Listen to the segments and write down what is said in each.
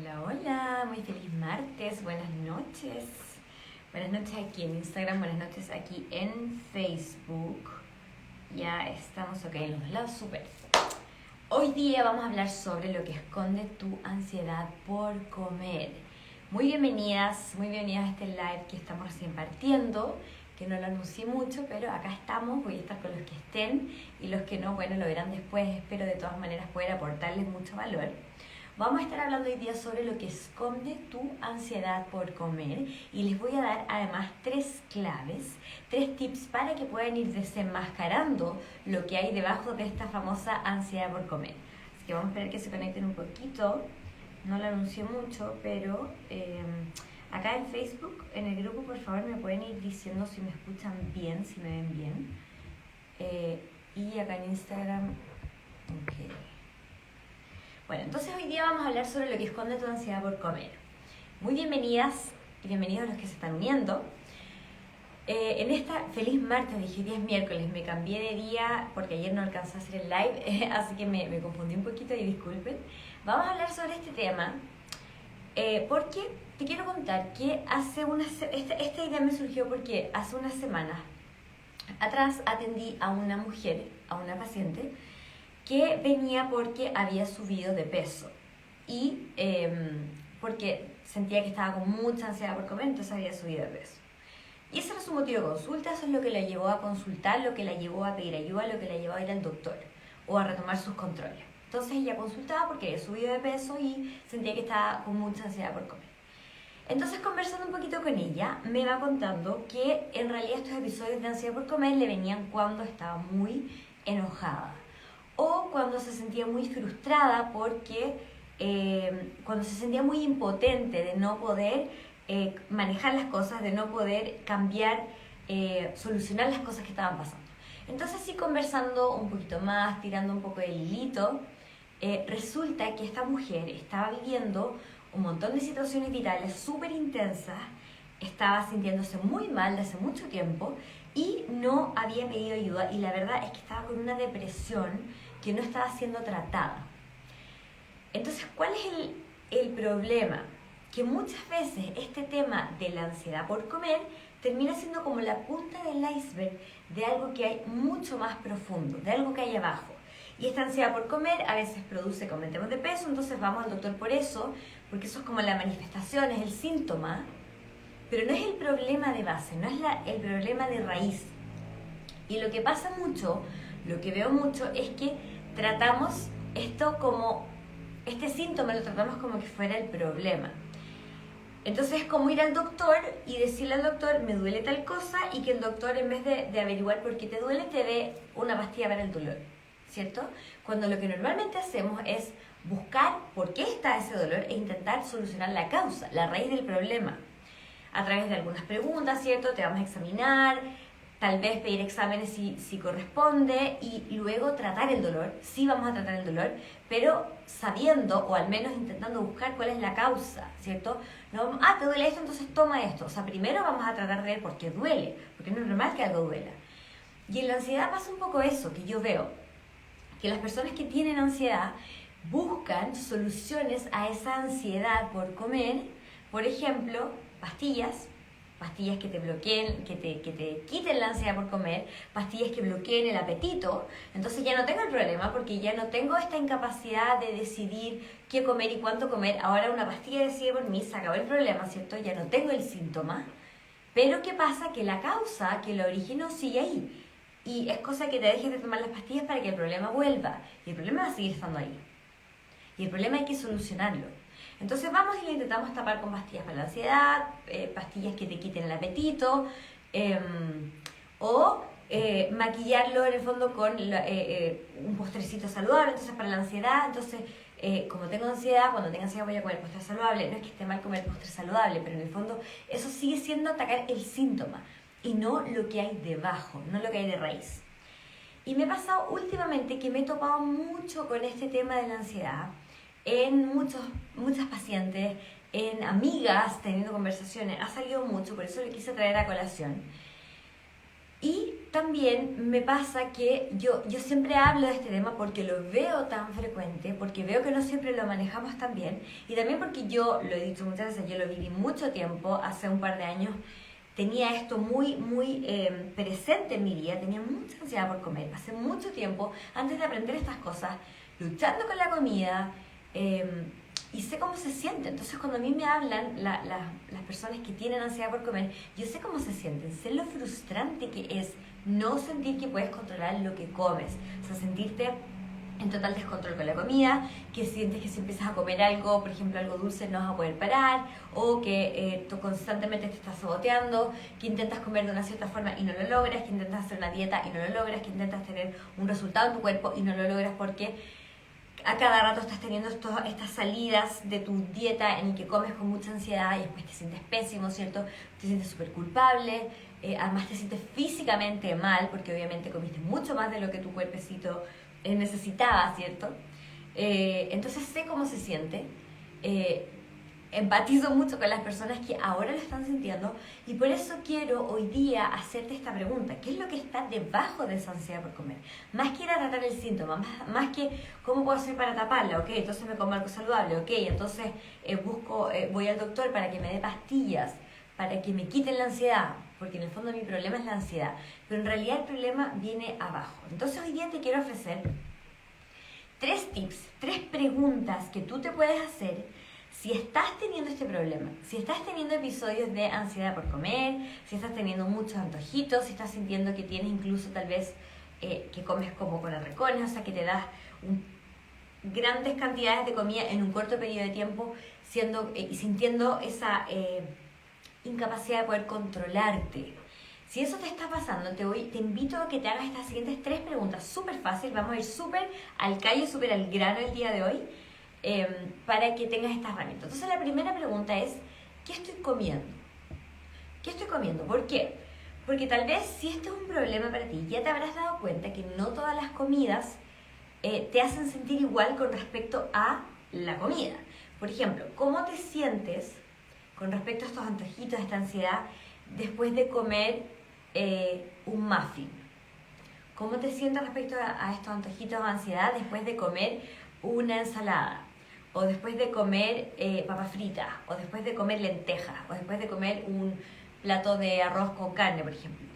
Hola, hola, muy feliz martes, buenas noches. Buenas noches aquí en Instagram, buenas noches aquí en Facebook. Ya estamos ok en los dos lados, súper. Hoy día vamos a hablar sobre lo que esconde tu ansiedad por comer. Muy bienvenidas a este live que estamos recién partiendo, que no lo anuncié mucho, pero acá estamos, voy a estar con los que estén y los que no, bueno, lo verán después, espero de todas maneras poder aportarles mucho valor. Vamos a estar hablando hoy día sobre lo que esconde tu ansiedad por comer y les voy a dar además 3 claves, 3 tips para que puedan ir desenmascarando lo que hay debajo de esta famosa ansiedad por comer. Así que vamos a esperar que se conecten un poquito, no lo anuncié mucho, pero acá en Facebook, en el grupo, por favor me pueden ir diciendo si me escuchan bien, si me ven bien. Y acá en Instagram, ok. Bueno, entonces hoy día vamos a hablar sobre lo que esconde tu ansiedad por comer. Muy bienvenidas y bienvenidos a los que se están uniendo. En esta feliz martes, dije día es miércoles, me cambié de día porque ayer no alcancé a hacer el live, así que me confundí un poquito y disculpen. Vamos a hablar sobre este tema porque te quiero contar que esta idea me surgió porque hace unas semanas atrás atendí a una mujer, a una paciente, que venía porque había subido de peso y porque sentía que estaba con mucha ansiedad por comer, entonces había subido de peso. Y ese era su motivo de consulta, eso es lo que la llevó a consultar, lo que la llevó a pedir ayuda, lo que la llevó a ir al doctor o a retomar sus controles. Entonces ella consultaba porque había subido de peso y sentía que estaba con mucha ansiedad por comer. Entonces, conversando un poquito con ella, me va contando que en realidad estos episodios de ansiedad por comer le venían cuando estaba muy enojada o cuando se sentía muy frustrada porque cuando se sentía muy impotente de no poder manejar las cosas, de no poder cambiar, solucionar las cosas que estaban pasando. Entonces, sí, conversando un poquito más, tirando un poco del hilito, resulta que esta mujer estaba viviendo un montón de situaciones vitales súper intensas, estaba sintiéndose muy mal desde hace mucho tiempo y no había pedido ayuda, y la verdad es que estaba con una depresión que no estaba siendo tratada. Entonces, ¿cuál es el problema? Que muchas veces este tema de la ansiedad por comer termina siendo como la punta del iceberg de algo que hay mucho más profundo, de algo que hay abajo. Y esta ansiedad por comer a veces produce que aumentemos de peso, entonces vamos al doctor por eso, porque eso es como la manifestación, es el síntoma, pero no es el problema de base, no es el problema de raíz. Y lo que pasa mucho, lo que veo mucho, es que tratamos esto como, este síntoma lo tratamos como que fuera el problema. Entonces es como ir al doctor y decirle al doctor, me duele tal cosa, y que el doctor, en vez de averiguar por qué te duele, te dé una pastilla para el dolor, ¿cierto? Cuando lo que normalmente hacemos es buscar por qué está ese dolor e intentar solucionar la causa, la raíz del problema, a través de algunas preguntas, ¿cierto? Te vamos a examinar, tal vez pedir exámenes si corresponde, y luego tratar el dolor. Sí, vamos a tratar el dolor, pero sabiendo, o al menos intentando buscar cuál es la causa, ¿cierto? No, te duele esto, entonces toma esto. O sea, primero vamos a tratar de ver por qué duele, porque no es normal que algo duela. Y en la ansiedad pasa un poco eso, que yo veo, que las personas que tienen ansiedad buscan soluciones a esa ansiedad por comer, por ejemplo, pastillas que te bloqueen, que te quiten la ansiedad por comer, pastillas que bloqueen el apetito. Entonces ya no tengo el problema porque ya no tengo esta incapacidad de decidir qué comer y cuánto comer. Ahora una pastilla decide por mí, se acabó el problema, ¿cierto? Ya no tengo el síntoma. Pero ¿qué pasa? Que la causa que lo originó sigue ahí. Y es cosa que te dejes de tomar las pastillas para que el problema vuelva. Y el problema va a seguir estando ahí. Y el problema hay que solucionarlo. Entonces vamos y lo intentamos tapar con pastillas para la ansiedad, pastillas que te quiten el apetito, o maquillarlo en el fondo con un postrecito saludable, entonces para la ansiedad. Entonces, como tengo ansiedad, cuando tenga ansiedad voy a comer postre saludable. No es que esté mal comer postre saludable, pero en el fondo eso sigue siendo atacar el síntoma y no lo que hay debajo, no lo que hay de raíz. Y me ha pasado últimamente que me he topado mucho con este tema de la ansiedad en muchas pacientes, en amigas teniendo conversaciones, ha salido mucho, por eso lo quise traer a colación. Y también me pasa que yo siempre hablo de este tema porque lo veo tan frecuente, porque veo que no siempre lo manejamos tan bien, y también porque yo, lo he dicho muchas veces, yo lo viví mucho tiempo, hace un par de años, tenía esto muy presente en mi vida, tenía mucha ansiedad por comer, hace mucho tiempo, antes de aprender estas cosas, luchando con la comida, y sé cómo se siente. Entonces cuando a mí me hablan las personas que tienen ansiedad por comer, yo sé cómo se sienten, sé lo frustrante que es no sentir que puedes controlar lo que comes, o sea, sentirte en total descontrol con la comida, que sientes que si empiezas a comer algo, por ejemplo algo dulce, no vas a poder parar, o que tú constantemente te estás saboteando, que intentas comer de una cierta forma y no lo logras, que intentas hacer una dieta y no lo logras, que intentas tener un resultado en tu cuerpo y no lo logras porque a cada rato estás teniendo estas salidas de tu dieta en el que comes con mucha ansiedad y después te sientes pésimo, ¿cierto? Te sientes súper culpable, además te sientes físicamente mal porque obviamente comiste mucho más de lo que tu cuerpecito necesitaba, ¿cierto? Entonces sé cómo se siente, empatizo mucho con las personas que ahora lo están sintiendo y por eso quiero hoy día hacerte esta pregunta: ¿qué es lo que está debajo de esa ansiedad por comer? Más que ir a tratar el síntoma, más que cómo puedo hacer para taparla, ok, entonces me como algo saludable, ok, entonces voy al doctor para que me dé pastillas, para que me quiten la ansiedad, porque en el fondo mi problema es la ansiedad, pero en realidad el problema viene abajo. Entonces hoy día te quiero ofrecer 3 tips, 3 preguntas que tú te puedes hacer si estás teniendo este problema, si estás teniendo episodios de ansiedad por comer, si estás teniendo muchos antojitos, si estás sintiendo que tienes incluso tal vez que comes como con arrecones, o sea que te das grandes cantidades de comida en un corto periodo de tiempo, y sintiendo esa incapacidad de poder controlarte. Si eso te está pasando, te invito a que te hagas estas siguientes 3 preguntas, súper fácil, vamos a ir súper al callo, súper al grano el día de hoy, para que tengas estas herramientas. Entonces la primera pregunta es: ¿qué estoy comiendo? ¿Qué estoy comiendo? ¿Por qué? Porque tal vez si este es un problema para ti, ya te habrás dado cuenta que no todas las comidas te hacen sentir igual con respecto a la comida. Por ejemplo, ¿cómo te sientes con respecto a estos antojitos, a esta ansiedad, después de comer un muffin? ¿Cómo te sientes respecto a estos antojitos de ansiedad después de comer una ensalada? O después de comer papas fritas, o después de comer lentejas, o después de comer un plato de arroz con carne, por ejemplo.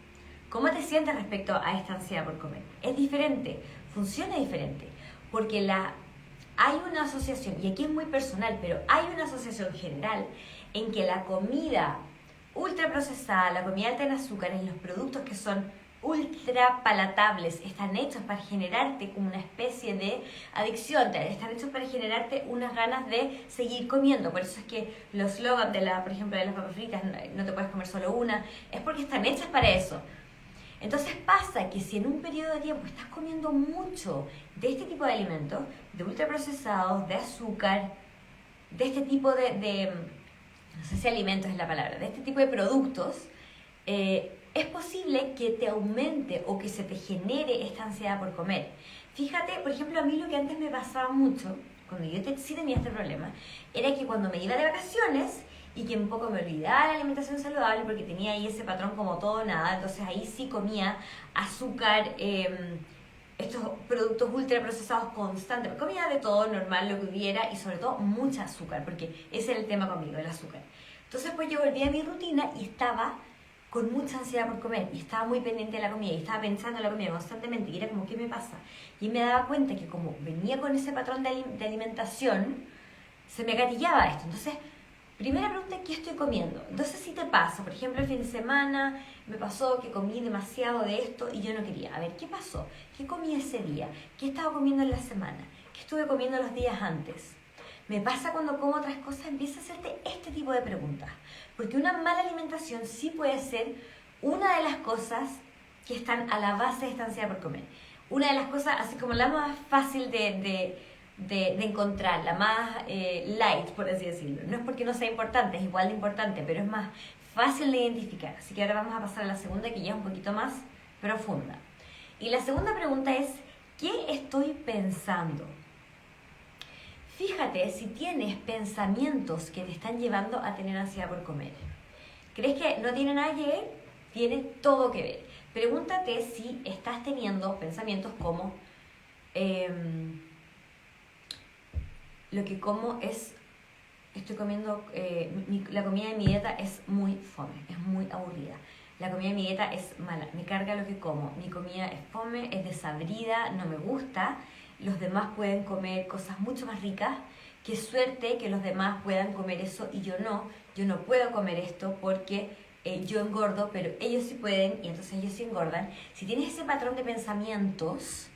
¿Cómo te sientes respecto a esta ansiedad por comer? Es diferente, funciona diferente, porque hay una asociación, y aquí es muy personal, pero hay una asociación general en que la comida ultraprocesada, la comida alta en azúcares, los productos que son ultra palatables, están hechos para generarte como una especie de adicción, están hechos para generarte unas ganas de seguir comiendo. Por eso es que los slogans por ejemplo, de las papas fritas, no te puedes comer solo una, es porque están hechas para eso. Entonces pasa que si en un periodo de tiempo estás comiendo mucho de este tipo de alimentos, de ultraprocesados, de azúcar, de este tipo de no sé si alimentos es la palabra, de este tipo de productos, es posible que te aumente o que se te genere esta ansiedad por comer. Fíjate, por ejemplo, a mí lo que antes me pasaba mucho, cuando yo sí tenía este problema, era que cuando me iba de vacaciones y que un poco me olvidaba la alimentación saludable porque tenía ahí ese patrón como todo o nada, entonces ahí sí comía azúcar, estos productos ultraprocesados constantes, comía de todo normal, lo que hubiera, y sobre todo mucha azúcar, porque ese era el tema conmigo, el azúcar. Entonces pues yo volví a mi rutina y estaba con mucha ansiedad por comer, y estaba muy pendiente de la comida, y estaba pensando en la comida constantemente, y era como, ¿qué me pasa? Y me daba cuenta que como venía con ese patrón de alimentación, se me gatillaba esto. Entonces, primera pregunta: ¿qué estoy comiendo? Entonces, si te pasa, por ejemplo, el fin de semana me pasó que comí demasiado de esto y yo no quería. A ver, ¿qué pasó? ¿Qué comí ese día? ¿Qué estaba comiendo en la semana? ¿Qué estuve comiendo los días antes? Me pasa cuando como otras cosas, empieza a hacerte este tipo de preguntas. Porque una mala alimentación sí puede ser una de las cosas que están a la base de esta ansiedad por comer. Una de las cosas, así como la más fácil de encontrar, la más light, por así decirlo. No es porque no sea importante, es igual de importante, pero es más fácil de identificar. Así que ahora vamos a pasar a la segunda, que ya es un poquito más profunda. Y la segunda pregunta es: ¿qué estoy pensando? Fíjate si tienes pensamientos que te están llevando a tener ansiedad por comer. ¿Crees que no tiene nada que ver? Tiene todo que ver. Pregúntate si estás teniendo pensamientos como lo que como es, estoy comiendo, la comida de mi dieta es muy fome, es muy aburrida. La comida de mi dieta es mala, me carga lo que como, mi comida es fome, es desabrida, no me gusta. Los demás pueden comer cosas mucho más ricas. Qué suerte que los demás puedan comer eso y yo no puedo comer esto porque yo engordo, pero ellos sí pueden y entonces ellos sí engordan. Si tienes ese patrón de pensamientos,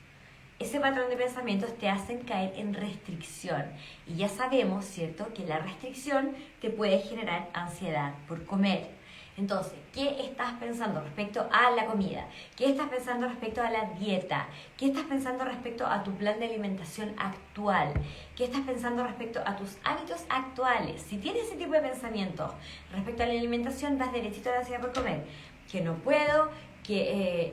ese patrón de pensamientos te hacen caer en restricción. Y ya sabemos, ¿cierto?, que la restricción te puede generar ansiedad por comer. Entonces, ¿qué estás pensando respecto a la comida? ¿Qué estás pensando respecto a la dieta? ¿Qué estás pensando respecto a tu plan de alimentación actual? ¿Qué estás pensando respecto a tus hábitos actuales? Si tienes ese tipo de pensamientos respecto a la alimentación, vas derechito a la ansiedad por comer. Que no puedo,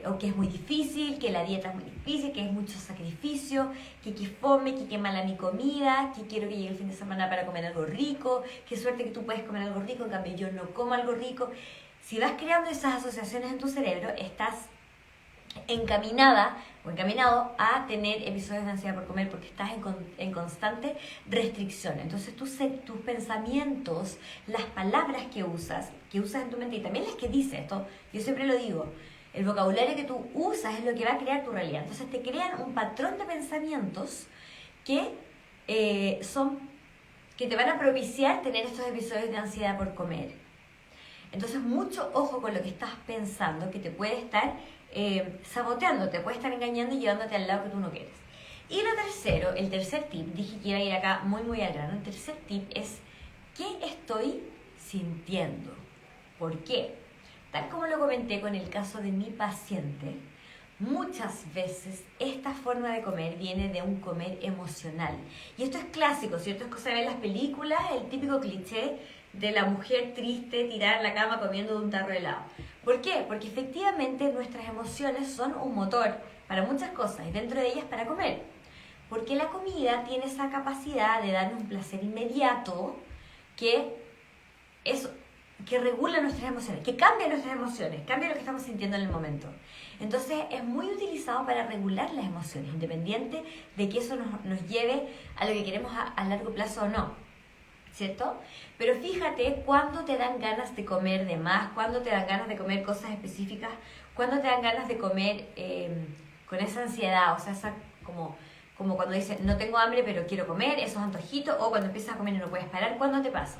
o que es muy difícil, que la dieta es muy difícil, que es mucho sacrificio, que fome, que mala mi comida, que quiero que llegue el fin de semana para comer algo rico, qué suerte que tú puedes comer algo rico, en cambio yo no como algo rico. Si vas creando esas asociaciones en tu cerebro, estás encaminada o encaminado a tener episodios de ansiedad por comer porque estás en constante restricción. Entonces tus pensamientos, las palabras que usas en tu mente y también las que dices, esto yo siempre lo digo, el vocabulario que tú usas es lo que va a crear tu realidad. Entonces te crean un patrón de pensamientos que que te van a propiciar tener estos episodios de ansiedad por comer. Entonces mucho ojo con lo que estás pensando, que te puede estar saboteando, te puede estar engañando y llevándote al lado que tú no quieres. Y lo tercero, el tercer tip, dije que iba a ir acá muy al grano, el tercer tip es ¿qué estoy sintiendo? ¿Por qué? Tal como lo comenté con el caso de mi paciente, muchas veces esta forma de comer viene de un comer emocional. Y esto es clásico, ¿cierto? Es cosa de ver las películas, el típico cliché de la mujer triste tirada en la cama comiendo de un tarro de helado. ¿Por qué? Porque efectivamente nuestras emociones son un motor para muchas cosas y dentro de ellas para comer. Porque la comida tiene esa capacidad de darnos un placer inmediato que regula nuestras emociones, que cambia nuestras emociones, cambia lo que estamos sintiendo en el momento. Entonces es muy utilizado para regular las emociones, independiente de que eso nos lleve a lo que queremos a largo plazo o no, ¿cierto? Pero fíjate cuándo te dan ganas de comer de más, cuándo te dan ganas de comer cosas específicas, cuándo te dan ganas de comer con esa ansiedad, o sea, esa como cuando dices no tengo hambre pero quiero comer, esos antojitos, o cuando empiezas a comer y no puedes parar, ¿cuándo te pasa?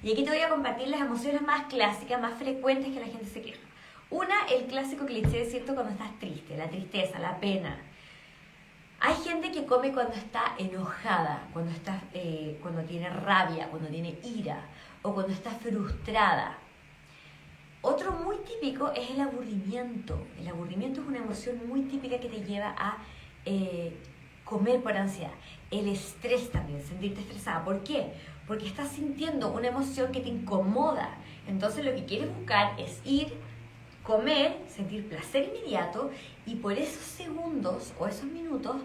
Y aquí te voy a compartir las emociones más clásicas, más frecuentes que la gente se queja. Una, el clásico cliché, ¿cierto? Cuando estás triste, la tristeza, la pena. Hay gente que come cuando está enojada, cuando tiene rabia, cuando tiene ira o cuando está frustrada. Otro muy típico es el aburrimiento. El aburrimiento es una emoción muy típica que te lleva a comer por ansiedad. El estrés también, sentirte estresada. ¿Por qué? Porque estás sintiendo una emoción que te incomoda. Entonces lo que quieres buscar es comer, sentir placer inmediato y por esos segundos o esos minutos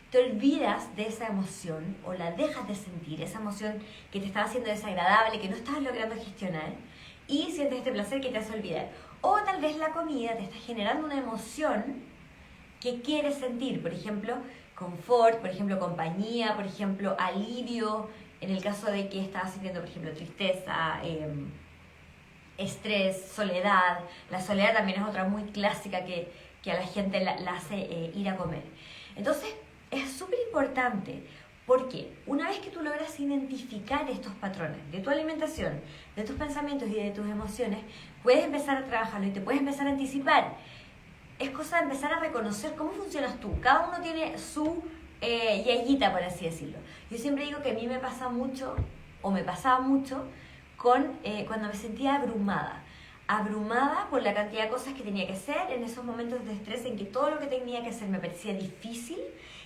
te olvidas de esa emoción o la dejas de sentir, esa emoción que te estaba haciendo desagradable, que no estabas logrando gestionar y sientes este placer que te hace olvidar. O tal vez la comida te está generando una emoción que quieres sentir, por ejemplo, confort, por ejemplo, compañía, por ejemplo, alivio, en el caso de que estás sintiendo, por ejemplo, tristeza, estrés, soledad. La soledad también es otra muy clásica que a la gente la hace ir a comer. Entonces, es súper importante porque una vez que tú logras identificar estos patrones de tu alimentación, de tus pensamientos y de tus emociones, puedes empezar a trabajarlo y te puedes empezar a anticipar. Es cosa de empezar a reconocer cómo funcionas tú. Cada uno tiene su yayita, por así decirlo. Yo siempre digo que a mí me pasa mucho, o me pasaba mucho, cuando me sentía abrumada por la cantidad de cosas que tenía que hacer en esos momentos de estrés en que todo lo que tenía que hacer me parecía difícil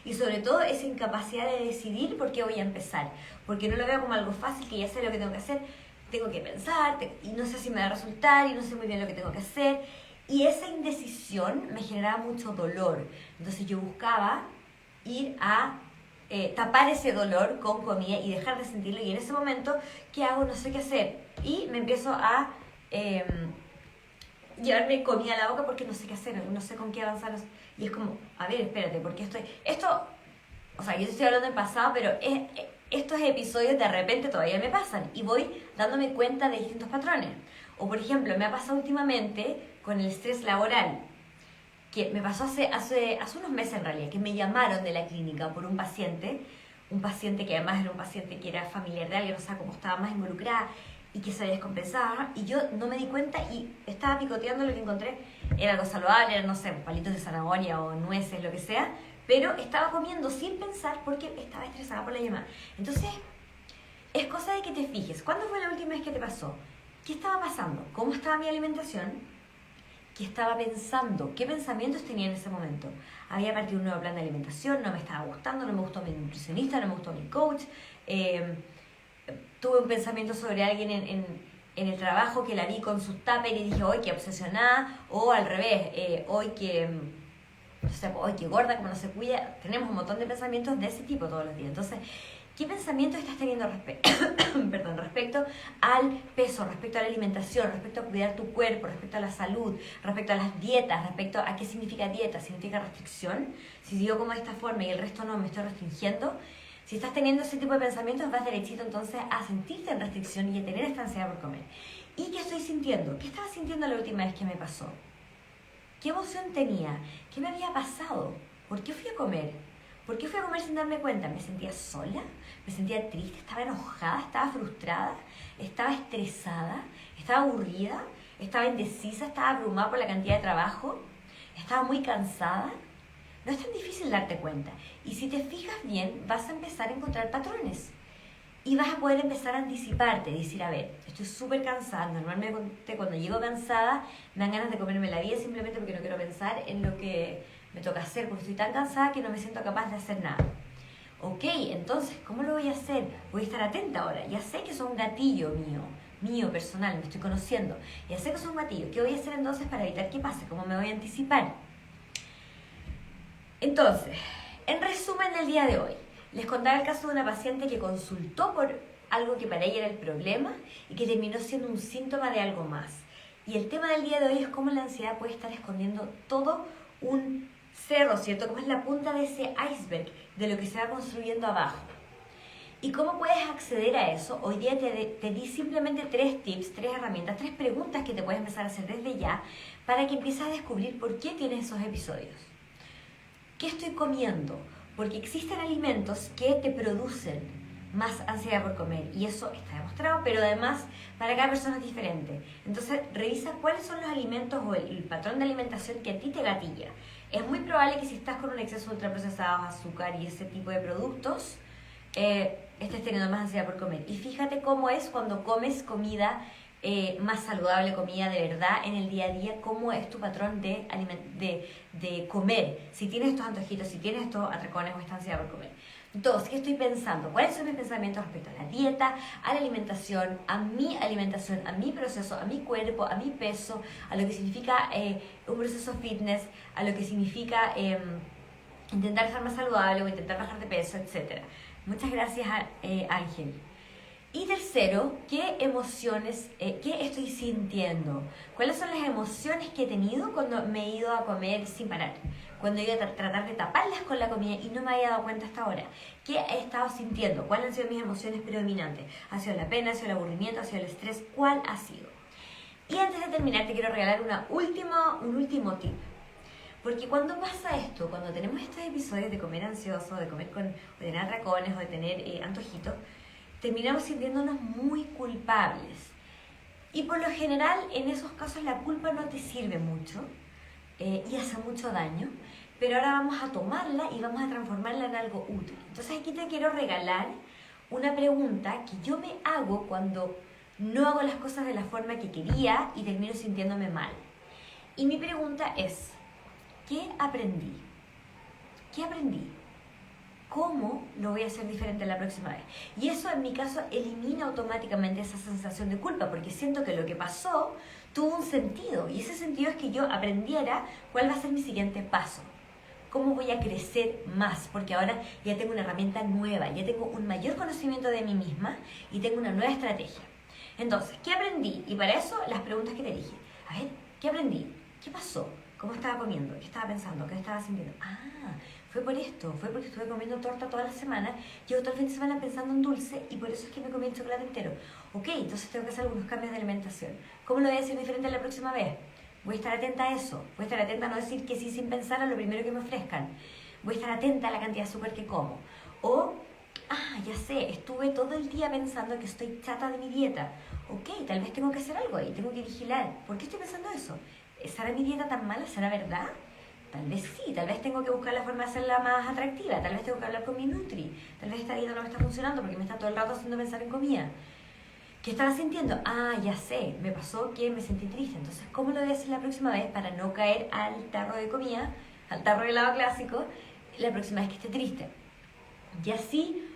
y sobre todo esa incapacidad de decidir por qué voy a empezar, porque no lo veo como algo fácil, que ya sé lo que tengo que hacer, tengo que pensar y no sé si me va a resultar y no sé muy bien lo que tengo que hacer y esa indecisión me generaba mucho dolor. Entonces yo buscaba ir a tapar ese dolor con comida y dejar de sentirlo y en ese momento, ¿qué hago? No sé qué hacer y me empiezo a llevarme comida a la boca porque no sé qué hacer, no sé con qué avanzar. Y es como, a ver, espérate, porque esto, o sea, yo te estoy hablando del pasado, pero estos episodios de repente todavía me pasan y voy dándome cuenta de distintos patrones. O por ejemplo, me ha pasado últimamente con el estrés laboral, que me pasó hace unos meses en realidad, que me llamaron de la clínica por un paciente que además era un paciente que era familiar de alguien, o sea, como estaba más involucrada y que se descompensaba, y yo no me di cuenta y estaba picoteando lo que encontré, era algo saludable, era, no sé, palitos de zanahoria o nueces, lo que sea, pero estaba comiendo sin pensar porque estaba estresada por la llamada. Entonces, es cosa de que te fijes, ¿cuándo fue la última vez que te pasó? ¿Qué estaba pasando? ¿Cómo estaba mi alimentación? ¿Qué estaba pensando? ¿Qué pensamientos tenía en ese momento? Había partido un nuevo plan de alimentación, no me estaba gustando, no me gustó mi nutricionista, no me gustó mi coach. Tuve un pensamiento sobre alguien en el trabajo que la vi con sus tuppers y dije, hoy qué obsesionada, o al revés, hoy que, no sé, hoy qué gorda, como no se cuida. Tenemos un montón de pensamientos de ese tipo todos los días. Entonces, ¿qué pensamiento estás teniendo respecto al peso, respecto a la alimentación, respecto a cuidar tu cuerpo, respecto a la salud, respecto a las dietas, respecto a qué significa dieta? ¿Significa restricción? Si yo como de esta forma y el resto no, me estoy restringiendo. Si estás teniendo ese tipo de pensamientos, vas derechito entonces a sentirte en restricción y a tener esta ansiedad por comer. ¿Y qué estoy sintiendo? ¿Qué estaba sintiendo la última vez que me pasó? ¿Qué emoción tenía? ¿Qué me había pasado? ¿Por qué fui a comer? ¿Por qué fui a comer sin darme cuenta? ¿Me sentía sola? ¿Me sentía triste? ¿Estaba enojada? ¿Estaba frustrada? ¿Estaba estresada? ¿Estaba aburrida? ¿Estaba indecisa? ¿Estaba abrumada por la cantidad de trabajo? ¿Estaba muy cansada? No es tan difícil darte cuenta. Y si te fijas bien, vas a empezar a encontrar patrones. Y vas a poder empezar a anticiparte, decir, a ver, estoy súper cansada. Normalmente cuando llego cansada me dan ganas de comerme la vida simplemente porque no quiero pensar en lo que me toca hacer, porque estoy tan cansada que no me siento capaz de hacer nada. Ok, entonces, ¿cómo lo voy a hacer? Voy a estar atenta ahora. Ya sé que es un gatillo mío personal, me estoy conociendo. Ya sé que es un gatillo. ¿Qué voy a hacer entonces para evitar que pase? ¿Cómo me voy a anticipar? Entonces, en resumen del día de hoy, les contaba el caso de una paciente que consultó por algo que para ella era el problema y que terminó siendo un síntoma de algo más. Y el tema del día de hoy es cómo la ansiedad puede estar escondiendo todo un cerro, ¿cierto? Como es la punta de ese iceberg de lo que se va construyendo abajo. ¿Y cómo puedes acceder a eso? Hoy día te di simplemente 3 tips, 3 herramientas, 3 preguntas que te puedes empezar a hacer desde ya para que empieces a descubrir por qué tienes esos episodios. ¿Qué estoy comiendo? Porque existen alimentos que te producen más ansiedad por comer y eso está demostrado, pero además para cada persona es diferente. Entonces revisa cuáles son los alimentos o el patrón de alimentación que a ti te gatilla. Es muy probable que si estás con un exceso de ultraprocesados, azúcar y ese tipo de productos, estés teniendo más ansiedad por comer. Y fíjate cómo es cuando comes comida más saludable, comida de verdad en el día a día, cómo es tu patrón de comer, si tienes estos antojitos, si tienes estos atracones o esta ansiedad por comer. Entonces, ¿qué estoy pensando? ¿Cuáles son mis pensamientos respecto a la dieta, a la alimentación, a mi proceso, a mi cuerpo, a mi peso, a lo que significa un proceso fitness, a lo que significa intentar ser más saludable o intentar bajar de peso, etc.? Muchas gracias, Ángel. Y tercero, ¿qué emociones, qué estoy sintiendo? ¿Cuáles son las emociones que he tenido cuando me he ido a comer sin parar? Cuando he ido a tratar de taparlas con la comida y no me había dado cuenta hasta ahora. ¿Qué he estado sintiendo? ¿Cuáles han sido mis emociones predominantes? ¿Ha sido la pena? ¿Ha sido el aburrimiento? ¿Ha sido el estrés? ¿Cuál ha sido? Y antes de terminar te quiero regalar un último tip. Porque cuando pasa esto, cuando tenemos estos episodios de comer ansioso, de comer o de tener atracones o de tener antojitos, terminamos sintiéndonos muy culpables. Y por lo general, en esos casos, la culpa no te sirve mucho y hace mucho daño, pero ahora vamos a tomarla y vamos a transformarla en algo útil. Entonces aquí te quiero regalar una pregunta que yo me hago cuando no hago las cosas de la forma que quería y termino sintiéndome mal. Y mi pregunta es, ¿qué aprendí? ¿Qué aprendí? ¿Cómo lo voy a hacer diferente la próxima vez? Y eso en mi caso elimina automáticamente esa sensación de culpa, porque siento que lo que pasó tuvo un sentido, y ese sentido es que yo aprendiera cuál va a ser mi siguiente paso. ¿Cómo voy a crecer más? Porque ahora ya tengo una herramienta nueva, ya tengo un mayor conocimiento de mí misma y tengo una nueva estrategia. Entonces, ¿qué aprendí? Y para eso las preguntas que te dije. A ver, ¿Qué aprendí? ¿Qué pasó? ¿Cómo estaba comiendo? ¿Qué estaba pensando? ¿Qué estaba sintiendo? Fue por esto, fue porque estuve comiendo torta toda la semana, llevo todo el fin de semana pensando en dulce y por eso es que me comí el chocolate entero. Ok, entonces tengo que hacer algunos cambios de alimentación. ¿Cómo lo voy a hacer diferente la próxima vez? Voy a estar atenta a eso, voy a estar atenta a no decir que sí sin pensar a lo primero que me ofrezcan. Voy a estar atenta a la cantidad de azúcar que como. O, ya sé, estuve todo el día pensando que estoy chata de mi dieta. Ok, tal vez tengo que hacer algo ahí, tengo que vigilar. ¿Por qué estoy pensando eso? ¿Será mi dieta tan mala? ¿Será verdad? Tal vez sí, tal vez tengo que buscar la forma de hacerla más atractiva, tal vez tengo que hablar con mi nutri, tal vez esta dieta no me está funcionando porque me está todo el rato haciendo pensar en comida. ¿Qué estaba sintiendo? Ya sé, me pasó que me sentí triste. Entonces, ¿cómo lo voy a hacer la próxima vez para no caer al tarro de comida, al tarro de helado clásico, la próxima vez que esté triste? Y así,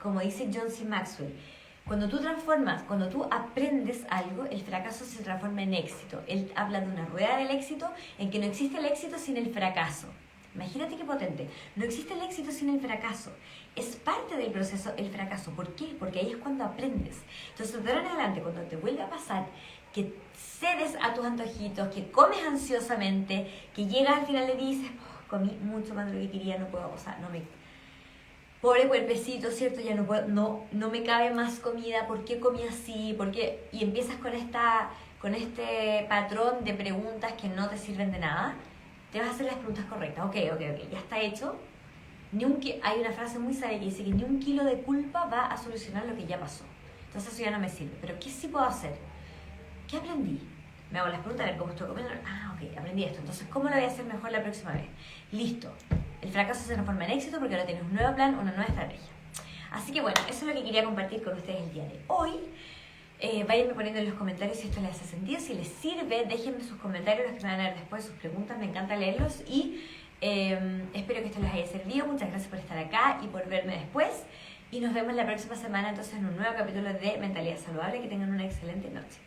como dice John C. Maxwell, cuando tú aprendes algo, el fracaso se transforma en éxito. Él habla de una rueda del éxito en que no existe el éxito sin el fracaso. Imagínate qué potente. No existe el éxito sin el fracaso. Es parte del proceso el fracaso. ¿Por qué? Porque ahí es cuando aprendes. Entonces, de ahora en adelante, cuando te vuelve a pasar que cedes a tus antojitos, que comes ansiosamente, que llegas al final y dices, comí mucho más de lo que quería, no puedo, no me... Pobre cuerpecito, ¿cierto? Ya no puedo, no me cabe más comida, ¿por qué comí así? ¿Por qué? Y empiezas con este patrón de preguntas que no te sirven de nada. Te vas a hacer las preguntas correctas. Ok, ya está hecho. Hay una frase muy sabia que dice que ni un kilo de culpa va a solucionar lo que ya pasó. Entonces eso ya no me sirve. Pero ¿qué sí puedo hacer? ¿Qué aprendí? Me hago las preguntas a ver cómo estoy comiendo. Ok, aprendí esto. Entonces, ¿cómo lo voy a hacer mejor la próxima vez? Listo. El fracaso se transforma en éxito porque ahora tienes un nuevo plan, una nueva estrategia. Así que bueno, eso es lo que quería compartir con ustedes el día de hoy. Váyanme poniendo en los comentarios si esto les hace sentido, si les sirve, déjenme sus comentarios, los que me van a ver después, sus preguntas, me encanta leerlos y espero que esto les haya servido. Muchas gracias por estar acá y por verme después y nos vemos la próxima semana entonces en un nuevo capítulo de Mentalidad Saludable. Que tengan una excelente noche.